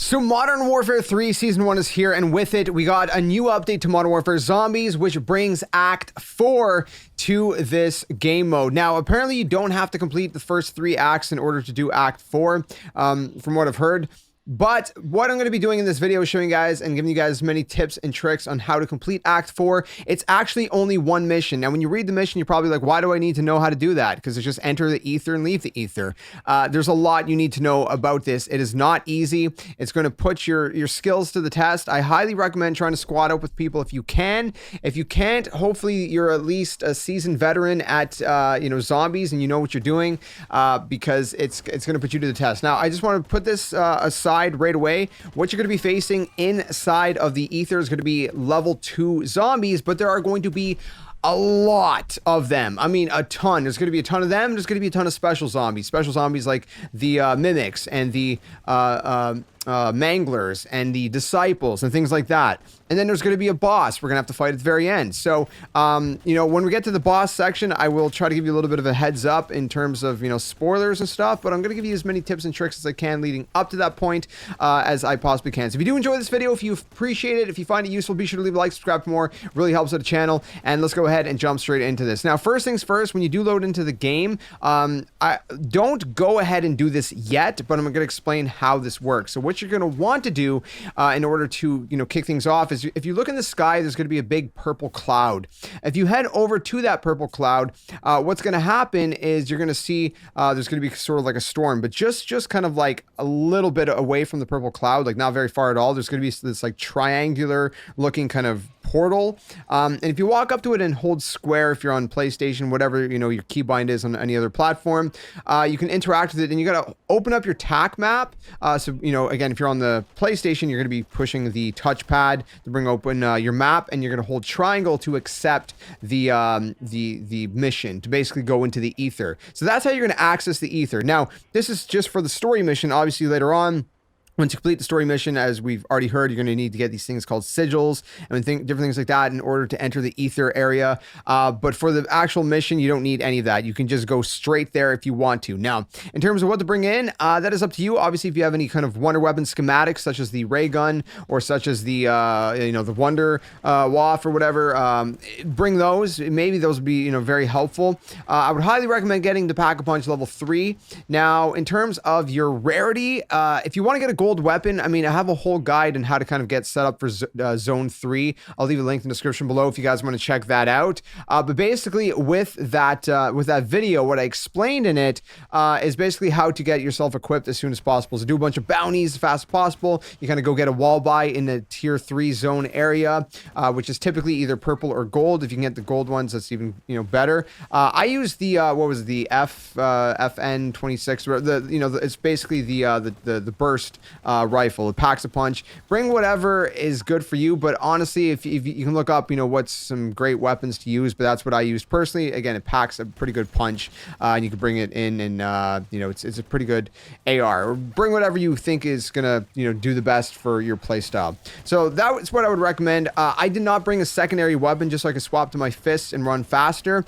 So Modern Warfare 3 Season 1 is here, and with it, we got a new update to Modern Warfare Zombies, which brings Act 4 to this game mode. Now, apparently you don't have to complete the first 3 acts in order to do Act 4, from what I've heard. But what I'm going to be doing in this video is showing you guys and giving you guys many tips and tricks on how to complete Act 4. It's actually only one mission. Now, when you read the mission, you're probably like, why do I need to know how to do that? Because it's just enter the ether and leave the ether. There's a lot you need to know about this. It is not easy. It's going to put your skills to the test. I highly recommend trying to squad up with people if you can. If you can't, hopefully you're at least a seasoned veteran at zombies and you know what you're doing, because it's going to put you to the test. Now, I just want to put this aside right away. What you're going to be facing inside of the ether is going to be level 2 zombies, but there are going to be a lot of them. I mean, a ton. There's going to be a ton of them. There's going to be a ton of special zombies. Special zombies like the mimics and the manglers and the disciples and things like that. And then there's going to be a boss we're going to have to fight at the very end. So, when we get to the boss section, I will try to give you a little bit of a heads up in terms of, spoilers and stuff, but I'm going to give you as many tips and tricks as I can leading up to that point, as I possibly can. So if you do enjoy this video, if you appreciate it, if you find it useful, be sure to leave a like, subscribe for more. It really helps out the channel. And let's go ahead and jump straight into this. Now, first things first, when you do load into the game, I don't go ahead and do this yet, but I'm going to explain how this works. So what you're going to want to do in order to, kick things off is if you look in the sky, there's going to be a big purple cloud. If you head over to that purple cloud, what's going to happen is you're going to see there's going to be sort of like a storm, but just kind of like a little bit away from the purple cloud, like not very far at all. There's going to be this like triangular looking kind of portal, and if you walk up to it and hold square, if you're on PlayStation, whatever your keybind is on any other platform, you can interact with it, and you got to open up your TAC map. So again, if you're on the PlayStation, you're going to be pushing the touchpad to bring open your map, and you're going to hold triangle to accept the mission, to basically go into the ether. So that's how you're going to access the ether. Now, this is just for the story mission. Obviously, later on, once you complete the story mission, as we've already heard, you're going to need to get these things called sigils and different things like that in order to enter the ether area. But for the actual mission, you don't need any of that. You can just go straight there if you want to. Now, in terms of what to bring in, that is up to you. Obviously, if you have any kind of wonder weapon schematics, such as the ray gun or such as the the wonder waff or whatever, bring those. Maybe those would be very helpful. I would highly recommend getting the Pack-a-Punch level 3. Now, in terms of your rarity, if you want to get a gold weapon, I have a whole guide on how to kind of get set up for zone 3. I'll leave a link in the description below if you guys want to check that out. But basically with that video, what I explained in it is basically how to get yourself equipped as soon as possible. So do a bunch of bounties as fast as possible. You kind of go get a wall buy in the tier 3 zone area, which is typically either purple or gold. If you can get the gold ones, that's even better. I use the the FN26. It's basically the burst rifle. It packs a punch. Bring whatever is good for you, but honestly, if you can look up what's some great weapons to use, but that's what I used personally. Again, it packs a pretty good punch, and you can bring it in, and it's a pretty good AR. Or bring whatever you think is gonna do the best for your play style. So that's what I would recommend. I did not bring a secondary weapon just so I could swap to my fists and run faster.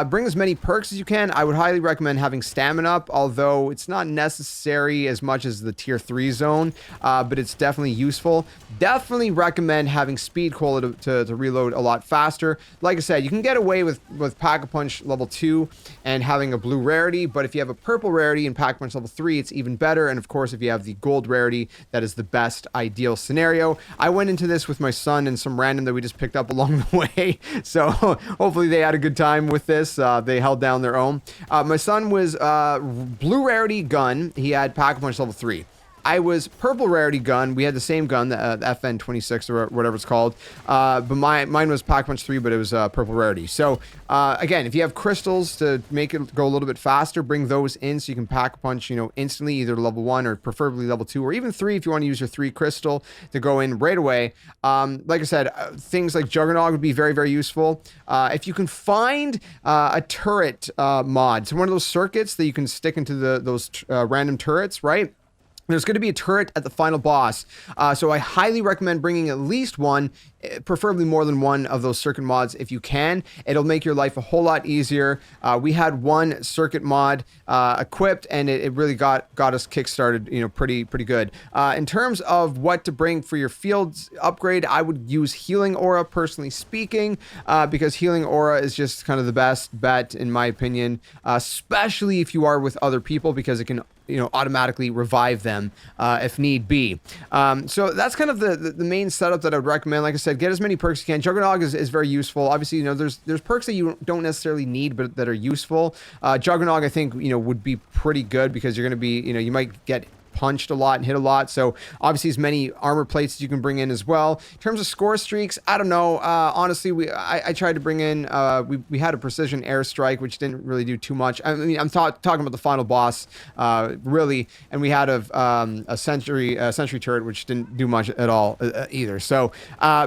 Bring as many perks as you can. I would highly recommend having stamina up, although it's not necessary as much as the tier 3 zone, but it's definitely useful. Definitely recommend having speed cola to reload a lot faster. Like I said, you can get away with Pack-a-Punch level 2 and having a blue rarity, but if you have a purple rarity in Pack-a-Punch level 3, it's even better. And of course, if you have the gold rarity, that is the best ideal scenario. I went into this with my son and some random that we just picked up along the way, so hopefully they had a good time with this. They held down their own. My son was blue rarity gun. He had Pack-a-Punch level 3. I was purple rarity gun. We had the same gun, the FN26 or whatever it's called. But mine was Pack-a-Punch 3, but it was purple rarity. So again, if you have crystals to make it go a little bit faster, bring those in so you can Pack-a-Punch, instantly, either level 1 or preferably level 2 or even 3 if you want to use your 3 crystal to go in right away. Like I said, things like Juggernaut would be very, very useful. If you can find a turret mod, so one of those circuits that you can stick into those random turrets, right? There's going to be a turret at the final boss, so I highly recommend bringing at least one, preferably more than one of those circuit mods if you can. It'll make your life a whole lot easier. We had one circuit mod equipped, and it really got us kickstarted, you know, pretty good. In terms of what to bring for your fields upgrade, I would use Healing Aura, personally speaking, because Healing Aura is just kind of the best bet in my opinion, especially if you are with other people, because it can, you know, automatically revive them if need be. So that's kind of the main setup that I would recommend. Like I said, get as many perks as you can. Juggernog is very useful. Obviously, you know, there's perks that you don't necessarily need, but that are useful. Juggernog, I think, you know, would be pretty good, because you're going to be, you know, you might get punched a lot and hit a lot, so obviously as many armor plates as you can bring in as well. In terms of score streaks, I don't know, honestly, I tried to bring in, we had a precision airstrike, which didn't really do too much. I mean, I'm talking about the final boss, really, and we had a sentry turret, which didn't do much at all either. So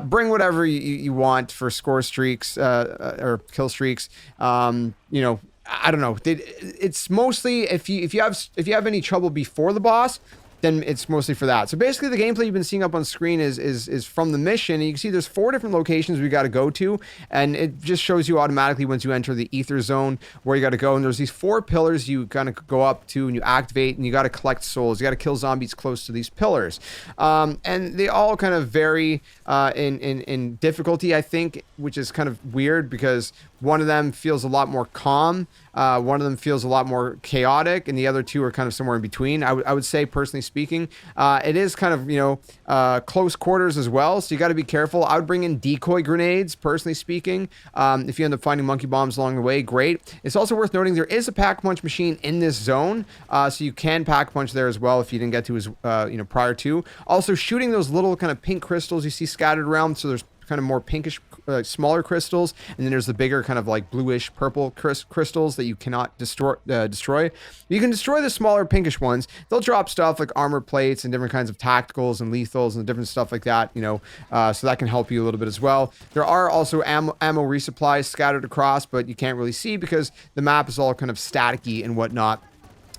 bring whatever you want for score streaks or kill streaks. You know, I don't know. It's mostly if you have any trouble before the boss, then it's mostly for that. So basically the gameplay you've been seeing up on screen is from the mission, and you can see there's 4 different locations we got to go to, and it just shows you automatically once you enter the ether zone where you got to go, and there's these 4 pillars you kind of go up to and you activate, and you got to collect souls. You got to kill zombies close to these pillars, and they all kind of vary in difficulty, I think, which is kind of weird, because one of them feels a lot more calm, one of them feels a lot more chaotic, and the other 2 are kind of somewhere in between. I would say, personally speaking, it is kind of, you know, close quarters as well, so you got to be careful. I would bring in decoy grenades, personally speaking. If you end up finding monkey bombs along the way, great. It's also worth noting there is a pack punch machine in this zone, so you can pack punch there as well if you didn't get to as you know, prior to. Also, shooting those little kind of pink crystals you see scattered around, so there's kind of more pinkish, smaller crystals, and then there's the bigger kind of like bluish purple crystals that you cannot destroy. You can destroy the smaller pinkish ones. They'll drop stuff like armor plates and different kinds of tacticals and lethals and different stuff like that, you know, so that can help you a little bit as well. There are also ammo resupplies scattered across, but you can't really see because the map is all kind of staticky and whatnot.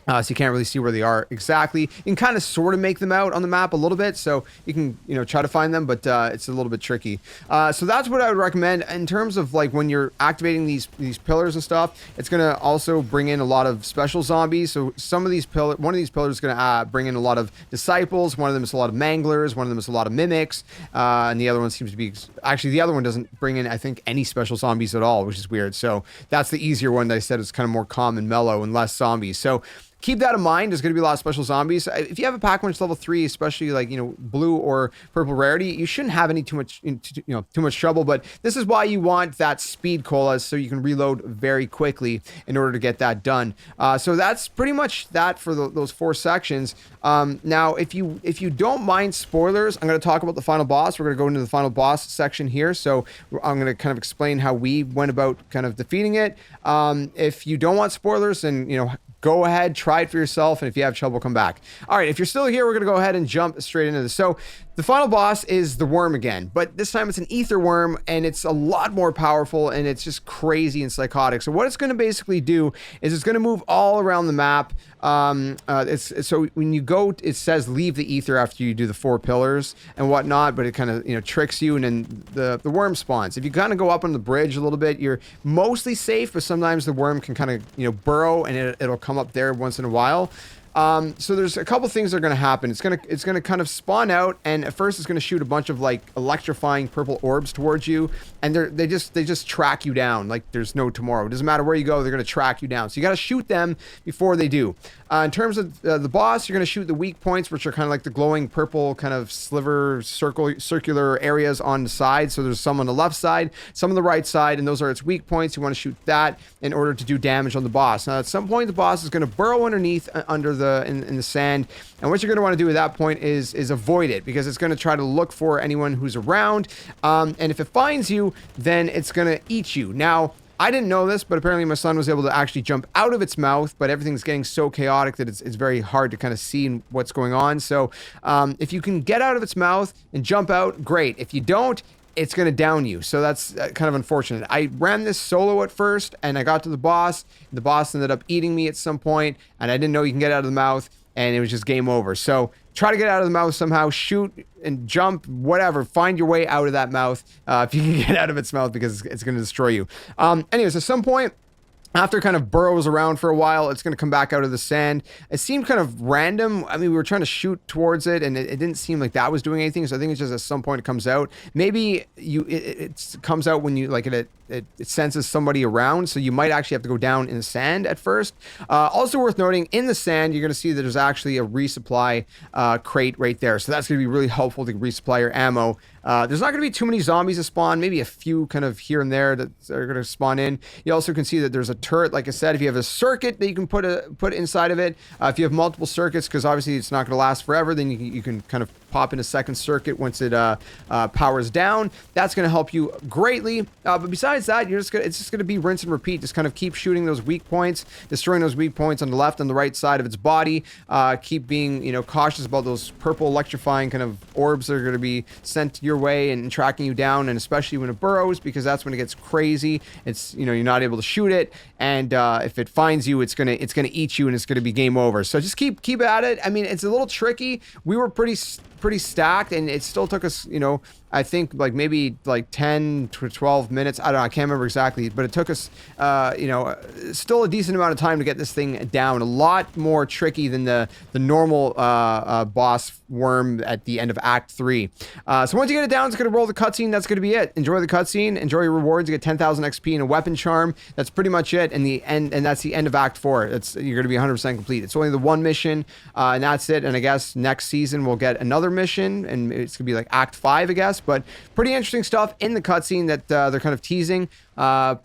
So you can't really see where they are exactly. You can kind of sort of make them out on the map a little bit, so you can, you know, try to find them, but it's a little bit tricky. So that's what I would recommend in terms of like when you're activating these pillars and stuff. It's gonna also bring in a lot of special zombies. So some of these one of these pillars is gonna bring in a lot of disciples. One of them is a lot of manglers. One of them is a lot of mimics, and the other one seems to be actually the other one doesn't bring in, I think, any special zombies at all, which is weird. So that's the easier one that I said is kind of more calm and mellow and less zombies. So keep that in mind. There's going to be a lot of special zombies. If you have a pack punch level 3, especially like, you know, blue or purple rarity, you shouldn't have any too much trouble. But this is why you want that speed cola, so you can reload very quickly in order to get that done. So that's pretty much that for those 4 sections. Now, if you don't mind spoilers, I'm going to talk about the final boss. We're going to go into the final boss section here. So I'm going to kind of explain how we went about kind of defeating it. If you don't want spoilers, then, you know, go ahead, try it for yourself, and if you have trouble, come back. All right, if you're still here, we're going to go ahead and jump straight into this. So the final boss is the worm again, but this time it's an ether worm, and it's a lot more powerful, and it's just crazy and psychotic. So what it's going to basically do is it's going to move all around the map. So when you go, it says leave the ether after you do the 4 pillars and whatnot, but it kind of, you know, tricks you, and then the worm spawns. If you kind of go up on the bridge a little bit, you're mostly safe, but sometimes the worm can kind of, you know, burrow, and it'll come up there once in a while. So there's a couple things that are going to happen. It's gonna kind of spawn out, and at first it's going to shoot a bunch of like electrifying purple orbs towards you, and they just track you down like there's no tomorrow. It doesn't matter where you go, they're going to track you down. So you got to shoot them before they do. In terms of the boss, you're going to shoot the weak points, which are kind of like the glowing purple kind of sliver circular areas on the side. So there's some on the left side, some on the right side, and those are its weak points. You want to shoot that in order to do damage on the boss. Now at some point the boss is going to burrow underneath in the sand, and what you're going to want to do at that point is avoid it, because it's going to try to look for anyone who's around, and if it finds you, then it's going to eat you. Now I didn't know this, but apparently my son was able to actually jump out of its mouth, but everything's getting so chaotic that it's very hard to kind of see what's going on. So if you can get out of its mouth and jump out, great. If you don't, it's going to down you. So that's kind of unfortunate. I ran this solo at first, and I got to the boss. The boss ended up eating me at some point, and I didn't know you can get out of the mouth. and it was just game over. So try to get out of the mouth somehow, shoot and jump, whatever. Find your way out of that mouth if you can get out of its mouth, because it's going to destroy you. Anyways, at some point, after it kind of burrows around for a while, it's going to come back out of the sand. It seemed kind of random. I mean, we were trying to shoot towards it, and it didn't seem like that was doing anything. So I think it's just at some point it comes out. Maybe it comes out when you like it senses somebody around. So you might actually have to go down in the sand at first. Also worth noting, in the sand, you're going to see that there's actually a resupply crate right there. So that's going to be really helpful to resupply your ammo. There's not going to be too many zombies to spawn, maybe a few kind of here and there that are going to spawn in. You also can see that there's a turret, like I said. If you have a circuit that you can put inside of it, if you have multiple circuits, because obviously it's not going to last forever, then you can kind of pop in a second circuit once it powers down. That's going to help you greatly. But besides that, it's just going to be rinse and repeat. Just kind of keep shooting those weak points, destroying those weak points on the left and the right side of its body. Keep being, cautious about those purple electrifying kind of orbs that are going to be sent your way and tracking you down, and especially when it burrows, because that's when it gets crazy. It's, you're not able to shoot it, and if it finds you, it's gonna eat you, and it's gonna be game over. So just keep at it. I mean, it's a little tricky. We were pretty stacked, and it still took us, I think like maybe like 10 to 12 minutes. I don't know. I can't remember exactly, but it took us, still a decent amount of time to get this thing down. A lot more tricky than the normal boss worm at the end of Act 3. So once you get it down, it's going to roll the cutscene. That's going to be it. Enjoy the cutscene. Enjoy your rewards. You get 10,000 XP and a weapon charm. That's pretty much it. And that's the end of Act 4. You're going to be 100% complete. It's only the one mission, and that's it. And I guess next season we'll get another mission, and it's going to be like Act 5, I guess. But pretty interesting stuff in the cutscene that they're kind of teasing.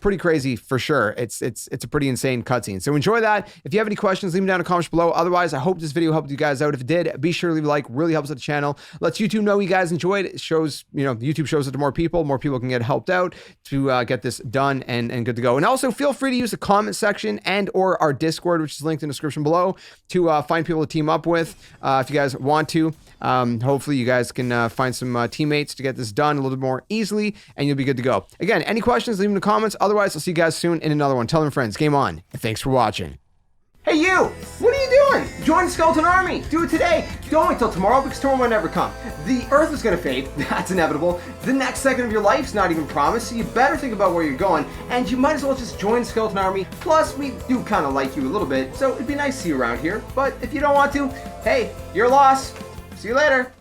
Pretty crazy for sure. It's a pretty insane cutscene. So enjoy that. If you have any questions, leave them down in the comments below. Otherwise, I hope this video helped you guys out. If it did, be sure to leave a like. Really helps the channel. Lets YouTube know you guys enjoyed it. It shows, YouTube shows it to more people. More people can get helped out to get this done and good to go. And also feel free to use the comment section and or our Discord, which is linked in the description below, to find people to team up with if you guys want to. Hopefully you guys can find some teammates to get this done a little bit more easily, and you'll be good to go. Again, any questions, leave them in the comments. Otherwise, I'll see you guys soon in another one. Tell them friends, game on, and thanks for watching. Hey you! What are you doing? Join the Skeleton Army! Do it today! Don't wait till tomorrow, because tomorrow might never come. The Earth is gonna fade, that's inevitable. The next second of your life's not even promised, so you better think about where you're going, and you might as well just join the Skeleton Army. Plus, we do kinda like you a little bit, so it'd be nice to see you around here. But if you don't want to, hey, your loss. See you later.